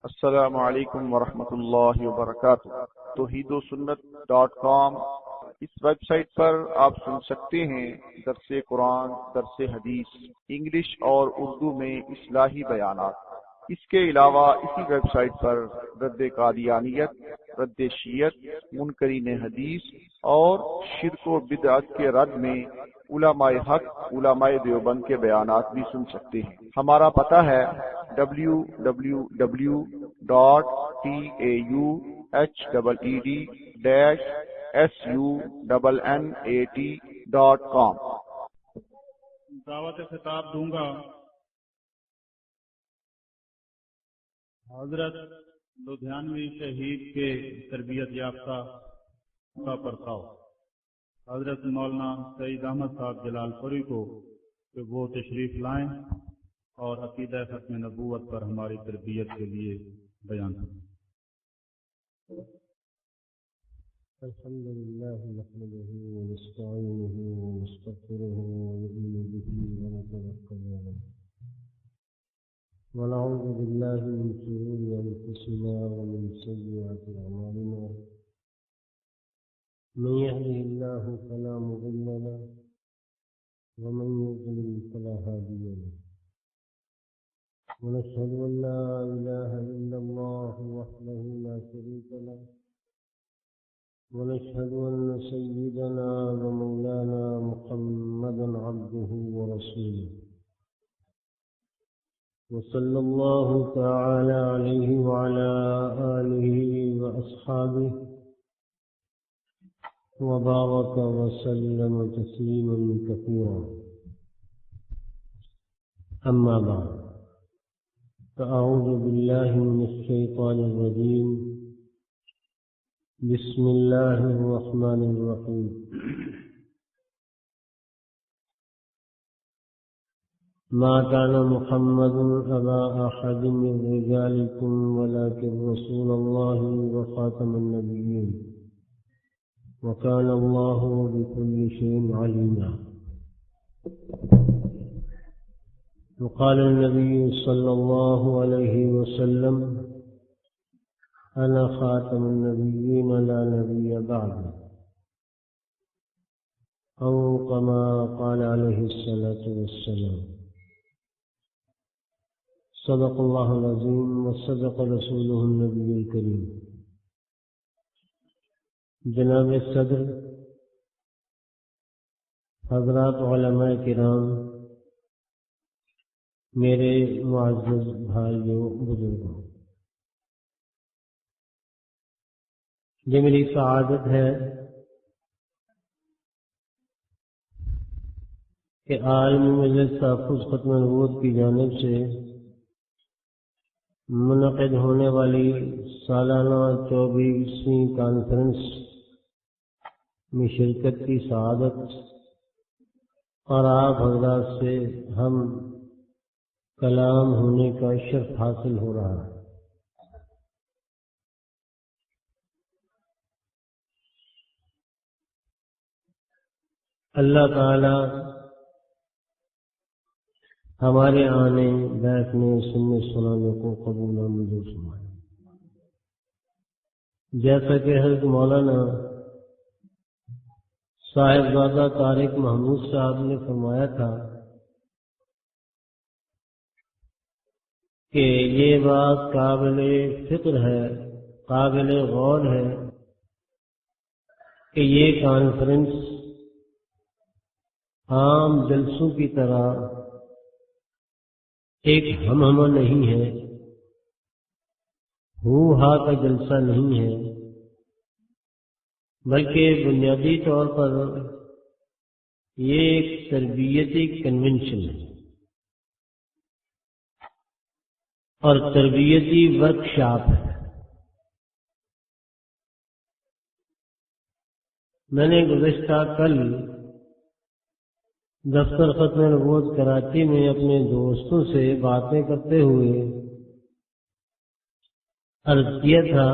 السلام علیکم ورحمۃ اللہ وبرکاتہ۔ توحیدوسنت.com اس ویب سائٹ پر آپ سن سکتے ہیں درس قرآن، درس حدیث، انگلش اور اردو میں اصلاحی بیانات۔ اس کے علاوہ اسی ویب سائٹ پر رد قادیانیت، رد شیعت، منکرین حدیث اور شرک و بدعت کے رد میں علماء حق، علماء دیوبند کے بیانات بھی سن سکتے ہیں۔ ہمارا پتہ ہے www.tahed-sunat.com۔ دعوت خطاب دوں گا حضرت لدھیانوی شہید کے تربیت یافتہ کا پرتاؤ حضرت مولانا سعید احمد صاحب جلال پوری کو کہ وہ تشریف لائیں اور عقیدہ ختم نبوت پر ہماری تربیت کے لیے بیان کریں۔ الحمد لله نحمده ونستعينه ونستغفره ونؤمن به ونتوكل عليه ونعوذ بالله من شرور أنفسنا ومن سيئات أعمالنا من يهده الله فلا مضل له ومن يضلل فلا هادي له ونشهد أن لا إله إلا الله وحده لا شريك له ونشهد أن سيدنا ومولانا محمدا عبده ورسوله وصلى الله تعالى عليه وعلى آله وأصحابه وبارك وسلم تسليما كثيرا، أما بعد، فأعوذ بالله من الشيطان الرجيم، بسم الله الرحمن الرحيم۔ ما كان محمد أبا أحد من رجالكم ولكن رسول الله وخاتم النبيين وكان الله بكل شيء عليما۔ وقال النبي صلى الله عليه وسلم: أنا خاتم النبيين لا نبي بعد، أو كما قال عليه الصلاة والسلام۔ صدق الله العظيم وصدق رسوله النبي الكريم۔ جناب صدر، حضرات علماء کرام، میرے معزز بھائیوں، بزرگوں، یہ میری سعادت ہے کہ عالمی مجلس تحفظ ختم نبوت کی جانب سے منعقد ہونے والی سالانہ 24ویں کانفرنس میں شرکت کی سعادت اور آپ حضرات سے ہم کلام ہونے کا شرف حاصل ہو رہا ہے۔ اللہ تعالی ہمارے آنے، بیٹھنے، سننے سنانے کو قبول و منظور فرمائے۔ جیسا کہ حضرت مولانا صاحبزادہ طارق محمود صاحب نے فرمایا تھا کہ یہ بات قابل فکر ہے، قابل غور ہے کہ یہ کانفرنس عام جلسوں کی طرح ایک ہم نہیں ہے، ہو ہا کا جلسہ نہیں ہے، بلکہ بنیادی طور پر یہ ایک تربیتی کنونشن ہے اور تربیتی ورکشاپ ہے۔ میں نے گزشتہ کل دفتر ختم نبوت کراچی میں اپنے دوستوں سے باتیں کرتے ہوئے عرض کیا تھا،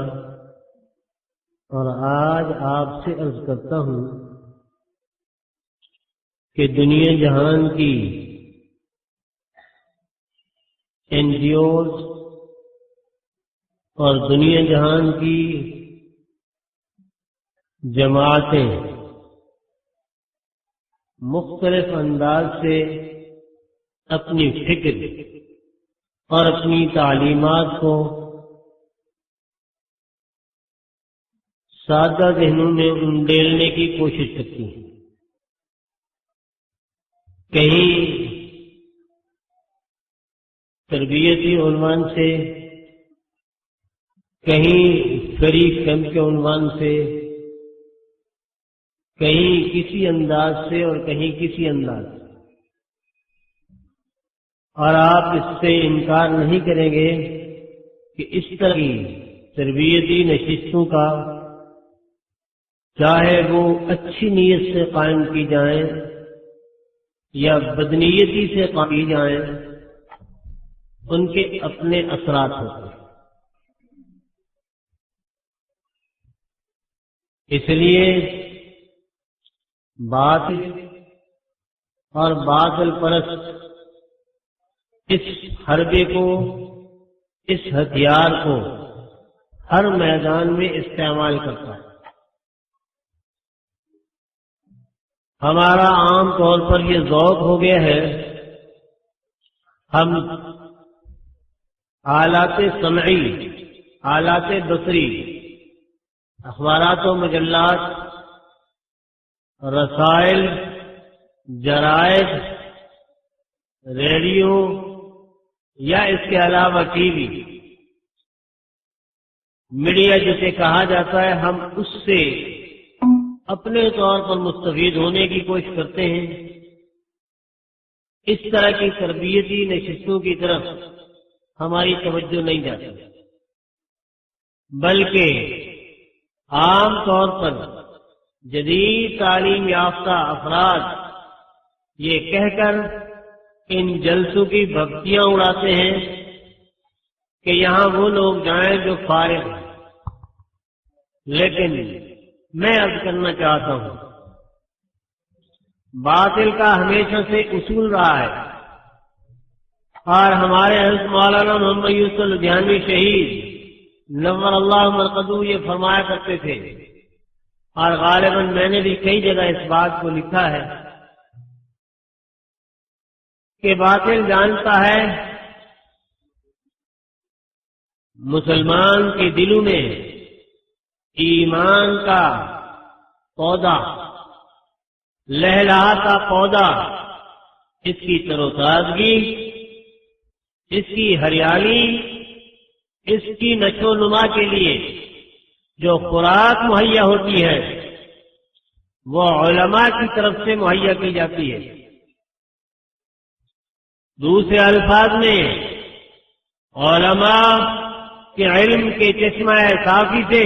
اور آج آپ سے عرض کرتا ہوں کہ دنیا جہان کی این جی اوز اور دنیا جہان کی جماعتیں مختلف انداز سے اپنی فکر اور اپنی تعلیمات کو سادہ ذہنوں میں انڈیلنے کی کوشش کرتی ہیں. کہیں تربیتی عنوان سے، کہیں فری کیمپ کے عنوان سے، کہیں کسی انداز سے اور کہیں کسی انداز سے. اور آپ اس سے انکار نہیں کریں گے کہ اس طرح کی تربیتی نشستوں کا چاہے وہ اچھی نیت سے قائم کی جائیں یا بدنیتی سے قائم کی جائیں، ان کے اپنے اثرات ہوتے ہیں. اس لیے باطل اور باطل پرست اس حربے کو، اس ہتھیار کو ہر میدان میں استعمال کرتا ہے. ہمارا عام طور پر یہ ذوق ہو گیا ہے، ہم آلات سمعی، آلات بصری، اخبارات و مجلات، رسائل، جرائد، ریڈیو یا اس کے علاوہ ٹی وی، میڈیا جسے کہا جاتا ہے، ہم اس سے اپنے طور پر مستفید ہونے کی کوشش کرتے ہیں. اس طرح کی تربیتی نشستوں کی طرف ہماری توجہ نہیں جاتی، بلکہ عام طور پر جدید تعلیم یافتہ افراد یہ کہہ کر ان جلسوں کی بھگتیاں اڑاتے ہیں کہ یہاں وہ لوگ جائیں جو فارغ ہیں. لیکن میں عرض کرنا چاہتا ہوں، باطل کا ہمیشہ سے اصول رہا ہے، اور ہمارے حضرت مولانا محمد یوسف لدھیانوی شہید نور اللہ مرقدہ یہ فرمایا کرتے تھے، اور غالباً میں نے بھی کئی جگہ اس بات کو لکھا ہے کہ باطل جانتا ہے مسلمان کے دلوں میں ایمان کا پودا، لہلہاتا پودا، اس کی تر و تازگی، اس کی ہریالی، اس کی نشو و نما کے لیے جو خوراک مہیا ہوتی ہے وہ علماء کی طرف سے مہیا کی جاتی ہے. دوسرے الفاظ میں علماء کے علم کے چشمہ صافی سے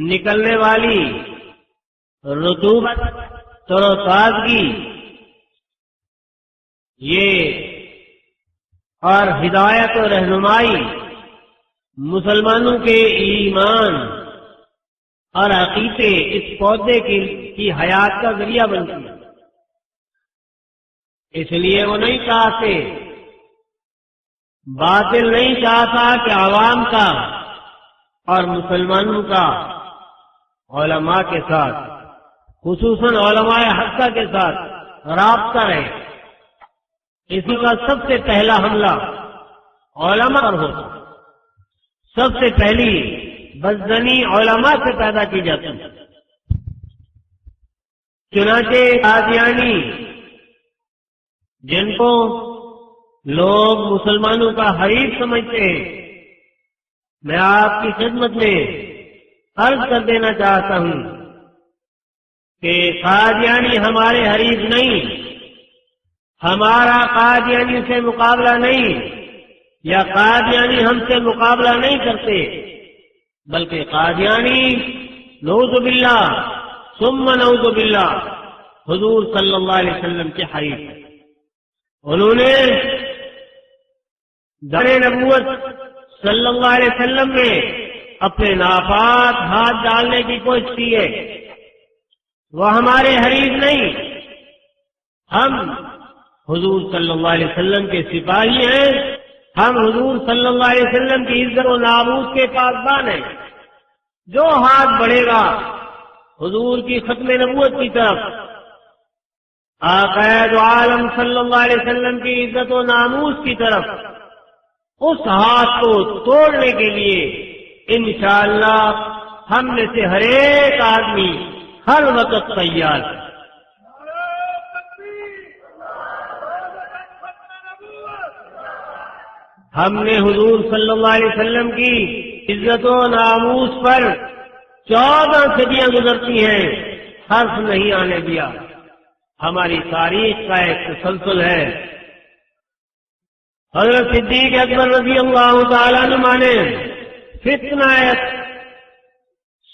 نکلنے والی رطوبت، تر و تازگی، یہ اور ہدایت و رہنمائی مسلمانوں کے ایمان اور عقیدے اس پودے کی حیات کا ذریعہ بنتی ہے. اس لیے وہ نہیں چاہتے، باطل نہیں چاہتا کہ عوام کا اور مسلمانوں کا علماء کے ساتھ، خصوصاً علماء حقہ کے ساتھ رابطہ رہے. اسی کا سب سے پہلا حملہ علماء پر ہوتا، سب سے پہلی بدزنی علماء سے پیدا کی جاتی ہے. چنانچہ قادیانی، جن کو لوگ مسلمانوں کا حریف سمجھتے ہیں، میں آپ کی خدمت میں عرض کر دینا چاہتا ہوں کہ قادیانی ہمارے حریف نہیں، ہمارا قادیانی سے مقابلہ نہیں، یا قادیانی ہم سے مقابلہ نہیں کرتے، بلکہ قادیانی نعوذ باللہ ثم نعوذ باللہ حضور صلی اللہ علیہ وسلم کے حریف ہیں. انہوں نے در نبوت صلی اللہ علیہ وسلم میں اپنے ناپاک ہاتھ ڈالنے کی کوشش کی ہے. وہ ہمارے حریف نہیں، ہم حضور صلی اللہ علیہ وسلم کے سپاہی ہیں، ہم حضور صلی اللہ علیہ وسلم کی عزت و ناموس کے پاسبان ہیں. جو ہاتھ بڑھے گا حضور کی ختم نبوت کی طرف، آقا دو عالم صلی اللہ علیہ وسلم کی عزت و ناموس کی طرف، اس ہاتھ کو توڑنے کے لیے انشاءاللہ ہم میں سے ہر ایک آدمی ہر وقت تیار ہے. ہم نے حضور صلی اللہ علیہ وسلم کی عزت و ناموس پر 14 صدیاں گزرتی ہیں، حرف نہیں آنے دیا. ہماری تاریخ کا ایک تسلسل ہے. حضرت صدیق اکبر رضی اللہ تعالیٰ عنہ نے فتنہ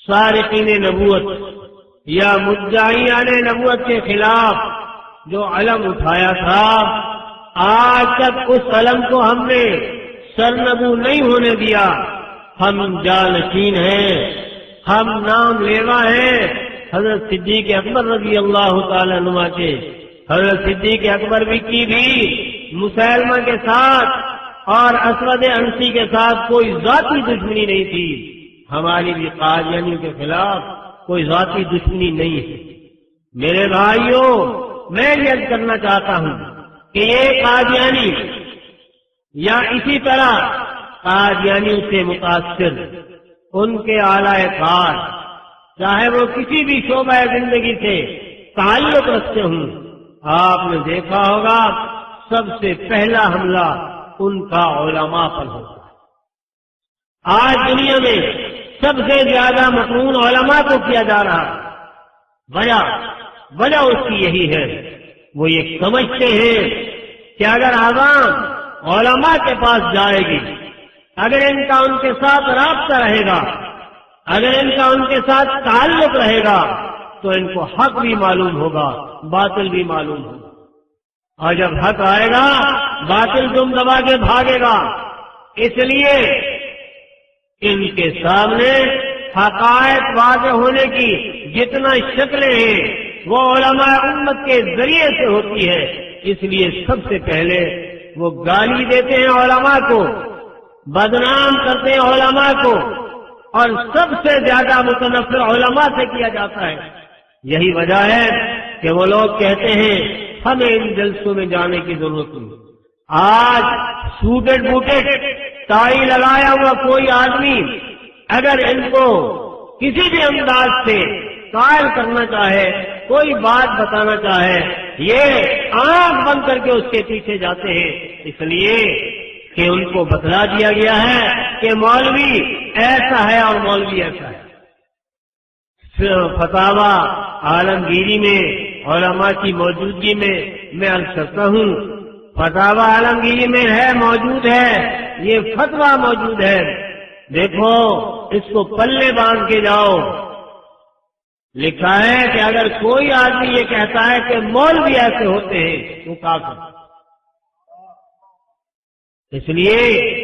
سارقین نبوت یا مدعیان نبوت کے خلاف جو علم اٹھایا تھا، آج تک اس علم کو ہم نے سرنگو نہیں ہونے دیا. ہم جانشین ہیں، ہم نام لیوا ہیں حضرت صدیق اکبر رضی اللہ تعالیٰ عنہ کے. حضرت صدیق اکبر کی بھی مسلمہ کے ساتھ اور اسود انسی کے ساتھ کوئی ذاتی دشمنی نہیں تھی. ہماری بھی قادیانیوں کے خلاف کوئی ذاتی دشمنی نہیں ہے. میرے بھائیوں، میں یہ کرنا چاہتا ہوں کہ یہ قادیانی یا اسی طرح قادیانیوں سے متاثر ان کے اعلی کار، چاہے وہ کسی بھی شعبہ زندگی سے تعلق رکھتے ہوں، آپ نے دیکھا ہوگا سب سے پہلا حملہ ان کا علماء پر ہوتا ہے. آج دنیا میں سب سے زیادہ مطمئن علماء کو کیا جا رہا ہے. وجہ اس کی یہی ہے، وہ یہ سمجھتے ہیں کہ اگر عوام علماء کے پاس جائے گی، اگر ان کا ان کے ساتھ رابطہ رہے گا، اگر ان کا ان کے ساتھ تعلق رہے گا، تو ان کو حق بھی معلوم ہوگا، باطل بھی معلوم ہوگا. اور جب حق آئے گا باطل دم دبا کے بھاگے گا. اس لیے ان کے سامنے حقائق واضح ہونے کی جتنا شکلیں ہیں وہ علماء امت کے ذریعے سے ہوتی ہے. اس لیے سب سے پہلے وہ گالی دیتے ہیں علماء کو، بدنام کرتے ہیں علماء کو، اور سب سے زیادہ متنفر علماء سے کیا جاتا ہے. یہی وجہ ہے کہ وہ لوگ کہتے ہیں ہمیں ان جلسوں میں جانے کی ضرورت نہیں. آج سوٹڈ بوٹڈ ٹائی لگایا ہوا کوئی آدمی اگر ان کو کسی بھی انداز سے قائل کرنا چاہے، کوئی بات بتانا چاہے، یہ آنکھ بند کر کے اس کے پیچھے جاتے ہیں. اس لیے کہ ان کو بتلا دیا گیا ہے کہ مولوی ایسا ہے اور مولوی ایسا ہے. فتاوی عالمگیری میں علماء کی موجودگی میں عرض کرتا ہوں، فتاوی عالمگیری میں ہے، موجود ہے، یہ فتویٰ موجود ہے. دیکھو اس کو پلے باندھ کے جاؤ. لکھا ہے کہ اگر کوئی آدمی یہ کہتا ہے کہ مولوی ایسے ہوتے ہیں وہ کافر. اس لیے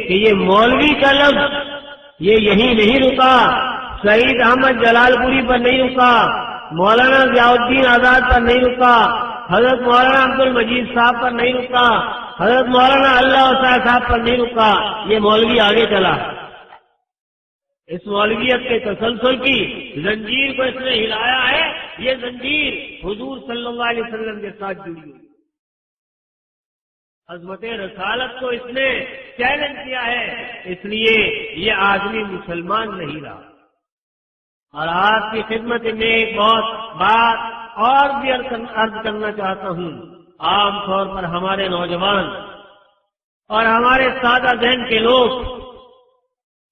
کہ یہ مولوی کا لفظ یہ یہی نہیں رکا، سعید احمد جلال پوری پر نہیں رکا، مولانا ضیاء الدین آزاد پر نہیں رکا، حضرت مولانا عبد المجید صاحب پر نہیں رکا، حضرت مولانا اللہ صاحب پر نہیں رکا. یہ مولوی آگے چلا. اس مولویت کے تسلسل کی زنجیر کو اس نے ہلایا ہے. یہ زنجیر حضور صلی اللہ علیہ وسلم کے ساتھ جڑی ہوئی. عظمت رسالت کو اس نے چیلنج کیا ہے. اس لیے یہ آدمی مسلمان نہیں رہا. اور آپ کی خدمت میں ایک بات اور بھی عرض کرنا چاہتا ہوں. عام طور پر ہمارے نوجوان اور ہمارے سادہ ذہن کے لوگ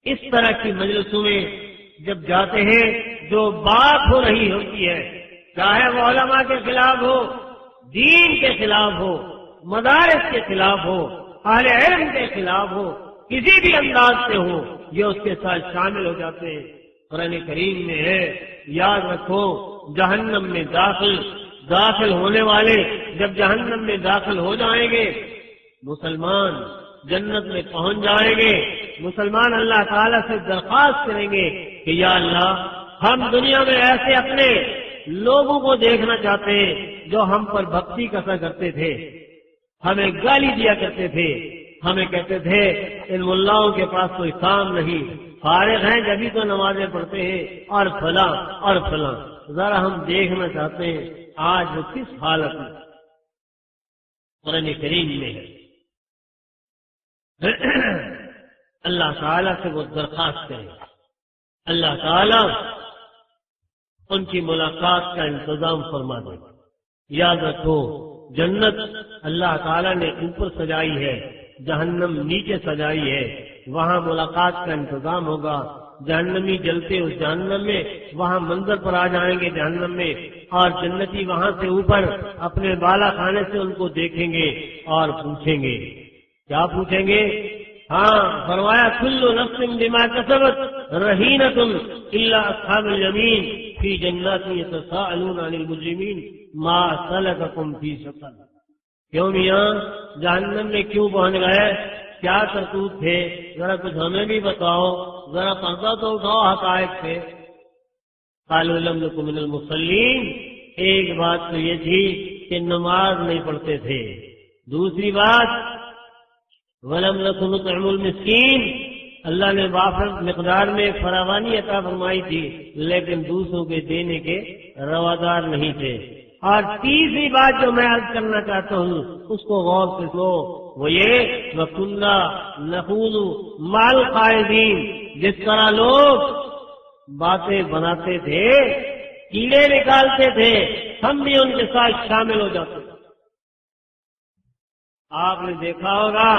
اس طرح کی مجلسوں میں جب جاتے ہیں جو بات ہو رہی ہوتی ہے، چاہے وہ علماء کے خلاف ہو، دین کے خلاف ہو، مدارس کے خلاف ہو، اہل علم کے خلاف ہو، کسی بھی انداز سے ہو، یہ اس کے ساتھ شامل ہو جاتے ہیں. قرآن کریم میں ہے، یاد رکھو جہنم میں داخل ہونے والے جب جہنم میں داخل ہو جائیں گے، مسلمان جنت میں پہنچ جائیں گے. مسلمان اللہ تعالیٰ سے درخواست کریں گے کہ یا اللہ، ہم دنیا میں ایسے اپنے لوگوں کو دیکھنا چاہتے ہیں جو ہم پر بھکتی کسا کرتے تھے، ہمیں گالی دیا کرتے تھے، ہمیں کہتے تھے ان ملاؤں کے پاس کوئی کام نہیں، فارغ ہیں جبھی تو نمازیں پڑھتے ہیں اور فلاں اور فلاں۔ ذرا ہم دیکھنا چاہتے ہیں آج وہ کس حالت میں قرآن کریم میں ہے۔ اللہ تعالیٰ سے وہ درخواست کریں، اللہ تعالیٰ ان کی ملاقات کا انتظام فرما دے۔ یاد رکھو جنت اللہ تعالیٰ نے اوپر سجائی ہے، جہنم نیچے سجائی ہے، وہاں ملاقات کا انتظام ہوگا۔ جہنمی جلتے اس جہنم میں، وہاں منظر پر آ جائیں گے جہنم میں، اور جنتی وہاں سے اوپر اپنے بالا خانے سے ان کو دیکھیں گے اور پوچھیں گے، کیا پوچھیں گے؟ ہاں فرمایا کل نفس بما کسبت رہینۃ الا اصحاب الیمین فی جنات یتساءلون عن المجرمین ما سلککم فی سقر۔ کیوں میاں جہنم میں کیوں پہنچ گئے؟ کیا کرتوت تھے؟ ذرا کچھ ہمیں بھی بتاؤ، ذرا پردہ تو اٹھاؤ حقائق سے۔ قالوا لم نکن من المصلین، ایک بات تو یہ تھی کہ نماز نہیں پڑھتے تھے، دوسری بات وَلَمْ نَكُ نُطْعِمُ الْمِسْكِينَ، اللہ نے وافر مقدار میں فراوانی عطا فرمائی تھی لیکن دوسروں کے دینے کے روادار نہیں تھے۔ اور تیسری بات جو میں عرض کرنا چاہتا ہوں اس کو غور سے سنو، وہ یہ وَكُنَّا نَخُوضُ مَعَ الْخَائِضِينَ، جس طرح لوگ باتیں بناتے تھے، کیڑے نکالتے تھے، ہم بھی ان کے ساتھ شامل ہو جاتے تھے۔ آپ نے دیکھا ہوگا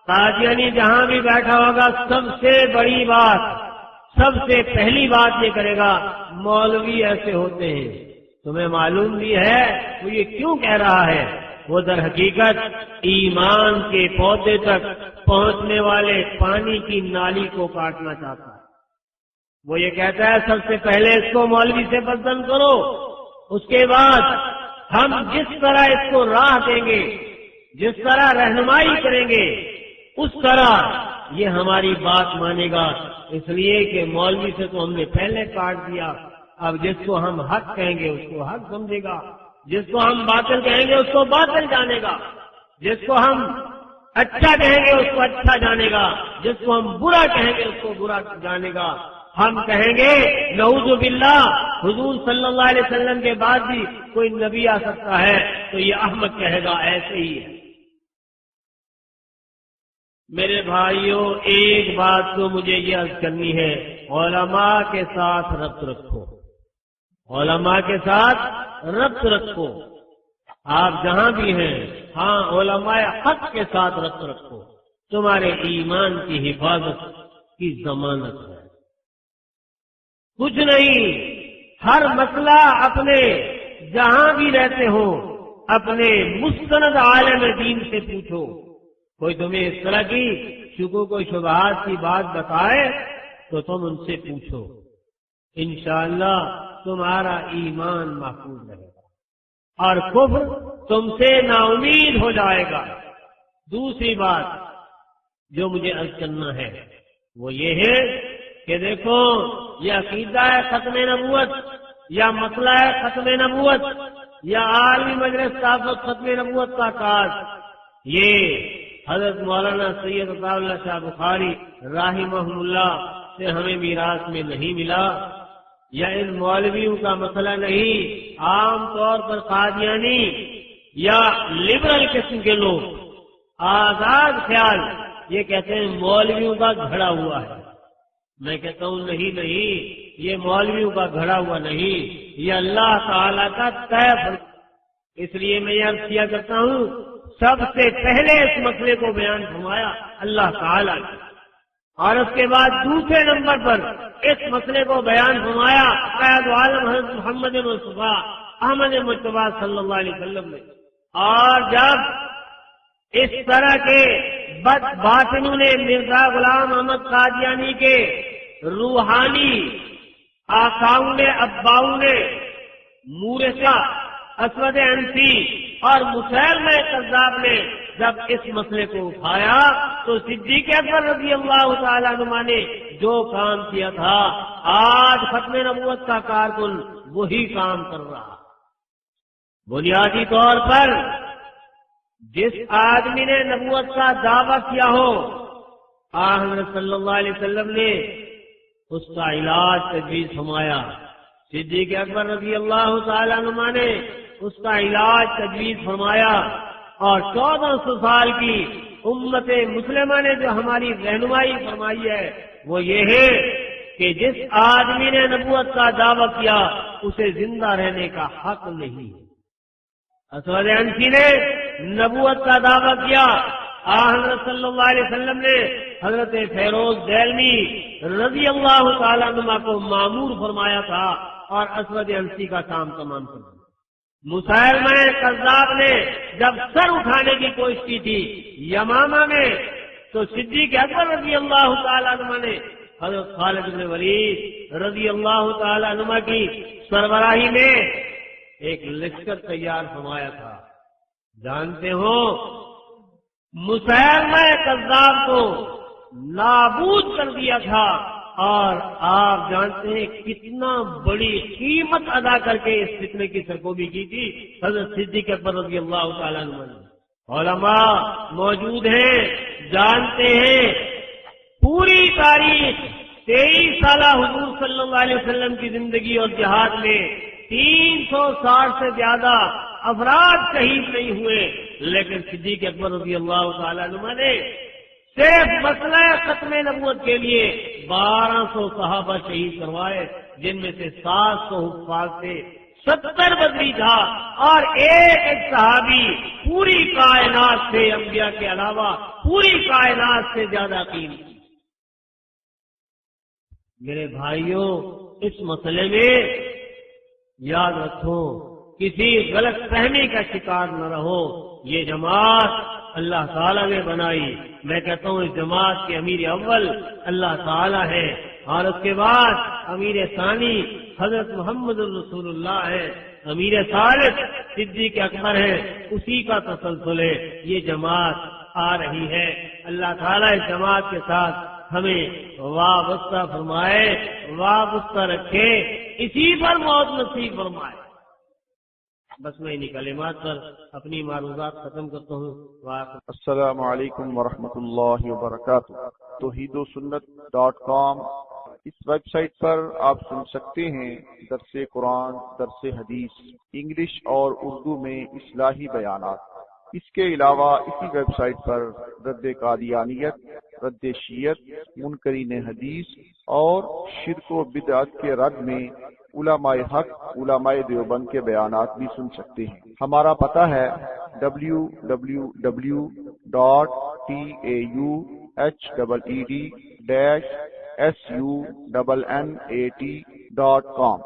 قادیانی جہاں بھی بیٹھا ہوگا سب سے بڑی بات، سب سے پہلی بات یہ کرے گا مولوی ایسے ہوتے ہیں۔ تمہیں معلوم بھی ہے وہ یہ کیوں کہہ رہا ہے؟ وہ در حقیقت ایمان کے پودے تک پہنچنے والے پانی کی نالی کو کاٹنا چاہتا ہے۔ وہ یہ کہتا ہے سب سے پہلے اس کو مولوی سے بدزن کرو، اس کے بعد ہم جس طرح اس کو راہ دیں گے، جس طرح رہنمائی کریں گے، اس طرح یہ ہماری بات مانے گا۔ اس لیے کہ مولوی سے تو ہم نے پہلے کاٹ دیا، اب جس کو ہم حق کہیں گے اس کو حق سمجھے گا، جس کو ہم باطل کہیں گے اس کو باطل جانے گا، جس کو ہم اچھا کہیں گے اس کو اچھا جانے گا، جس کو ہم برا کہیں گے اس کو برا جانے گا۔ ہم کہیں گے نعوذ باللہ حضور صلی اللہ علیہ وسلم کے بعد بھی کوئی نبی آ سکتا ہے تو یہ احمد کہے گا ایسے ہی ہے۔ میرے بھائیوں ایک بات تو مجھے یہ عرض کرنی ہے، علماء کے ساتھ ربط رکھو، علماء کے ساتھ ربط رکھو، آپ جہاں بھی ہیں، ہاں علماء حق کے ساتھ ربط رکھو، تمہارے ایمان کی حفاظت کی ضمانت ہے۔ کچھ نہیں، ہر مسئلہ اپنے جہاں بھی رہتے ہو اپنے مستند عالم دین سے پوچھو۔ کوئی تمہیں اس طرح کی شکوک و شبہات کی بات بتائے تو تم ان سے پوچھو، انشاءاللہ تمہارا ایمان محفوظ رہے گا اور کفر تم سے نا امید ہو جائے گا۔ دوسری بات جو مجھے عرض کرنا ہے وہ یہ ہے کہ دیکھو یہ عقیدہ ہے ختم نبوت یا مسئلہ ہے ختم نبوت یا عالمی مجلس صحافت ختم نبوت کا کاج، یہ حضرت مولانا سید عطا اللہ شاہ بخاری رحمہ اللہ سے ہمیں میراث میں نہیں ملا، یا ان مولویوں کا مسئلہ نہیں۔ عام طور پر قادیانی یا لبرل قسم کے لوگ آزاد خیال یہ کہتے ہیں مولویوں کا گھڑا ہوا ہے۔ میں کہتا ہوں نہیں نہیں، یہ مولویوں کا گھڑا ہوا نہیں، یہ اللہ تعالی کا طے۔ اس لیے میں یہ عرض کیا کرتا ہوں سب سے پہلے اس مسئلے کو بیان فرمایا اللہ تعالی نے، اور اس کے بعد دوسرے نمبر پر اس مسئلے کو بیان فرمایا قائد عالم حضرت محمد مصطفیٰ احمد مجتبیٰ صلی اللہ علیہ وسلم نے۔ اور جب اس طرح کے بد باطنوں نے مرزا غلام احمد قادیانی کے روحانی آقاؤں نے اباؤں نے مورثہ اسود انسی اور مسیلمہ کذاب نے جب اس مسئلے کو اٹھایا تو صدیق اکبر رضی اللہ تعالیٰ عنہ نے جو کام کیا تھا آج ختم نبوت کا کارکن وہی کام کر رہا۔ بنیادی طور پر جس آدمی نے نبوت کا دعویٰ کیا ہو حضرت صلی اللہ علیہ وسلم نے اس کا علاج تجویز فرمایا. صدیق اکبر رضی اللہ تعالیٰ عنہ نے اس کا علاج تجویز فرمایا. اور 1400 سال کی امت مسلمہ نے جو ہماری رہنمائی فرمائی ہے وہ یہ ہے کہ جس آدمی نے نبوت کا دعویٰ کیا اسے زندہ رہنے کا حق نہیں ہے. اسود عنسی نے نبوت کا دعویٰ کیا. حضرت صلی اللہ علیہ وسلم نے حضرت فیروز دہلوی رضی اللہ تعالیٰ عنہ کو مامور فرمایا تھا اور اسود عنسی کا کام تمام کر دیا. مسیلمہ کذاب نے جب سر اٹھانے کی کوشش کی تھی یمامہ میں تو صدیق اکبر رضی اللہ تعالیٰ عنہ نے حضرت خالد بن ولید رضی اللہ تعالیٰ عنہ کی سربراہی میں ایک لشکر تیار فرمایا تھا. جانتے ہو مسیلمہ کذاب کو نابود کر دیا تھا اور آپ جانتے ہیں کتنا بڑی قیمت ادا کر کے اس فتنے کی سرکوبی کی تھی حضرت صدیق اکبر رضی اللہ تعالیٰ عنہ. علماء موجود ہیں جانتے ہیں پوری تاریخ 23 سالہ حضور صلی اللہ علیہ وسلم کی زندگی اور جہاد میں 360 سے زیادہ افراد شہید نہیں ہوئے لیکن صدیق اکبر رضی اللہ تعالیٰ عنہ نے صرف مسئلہ ختم نبوت کے لیے 1200 صحابہ شہید کروائے جن میں سے 700 حفاظ تھے 70 بدری تھا اور ایک صحابی پوری کائنات سے انبیاء کے علاوہ پوری کائنات سے زیادہ قیمتی. میرے بھائیوں اس مسئلے میں یاد رکھو کسی غلط فہمی کا شکار نہ رہو. یہ جماعت اللہ تعالیٰ نے بنائی. میں کہتا ہوں اس جماعت کے امیر اول اللہ تعالیٰ ہے اور اس کے بعد امیر ثانی حضرت محمد رسول اللہ ہے. امیر ثالث صدیق اکبر ہے. اسی کا تسلسل ہے. یہ جماعت آ رہی ہے. اللہ تعالیٰ اس جماعت کے ساتھ ہمیں وابستہ فرمائے وابستہ رکھے اسی پر موت نصیب فرمائے. بس میں انہی کلمات پر اپنی معروضات ختم کرتا ہوں. السلام علیکم ورحمۃ اللہ وبرکاتہ. توحیدوسنت.com اس ویب سائٹ پر آپ سن سکتے ہیں درس قرآن، درس حدیث، انگلش اور اردو میں اصلاحی بیانات. اس کے علاوہ اسی ویب سائٹ پر رد قادیانیت، رد شیعت، منکرین حدیث اور شرک و بدعت کے رد میں علماء حق، علماء دیوبند کے بیانات بھی سن سکتے ہیں. ہمارا پتہ ہے www.tauhedsunnat.com.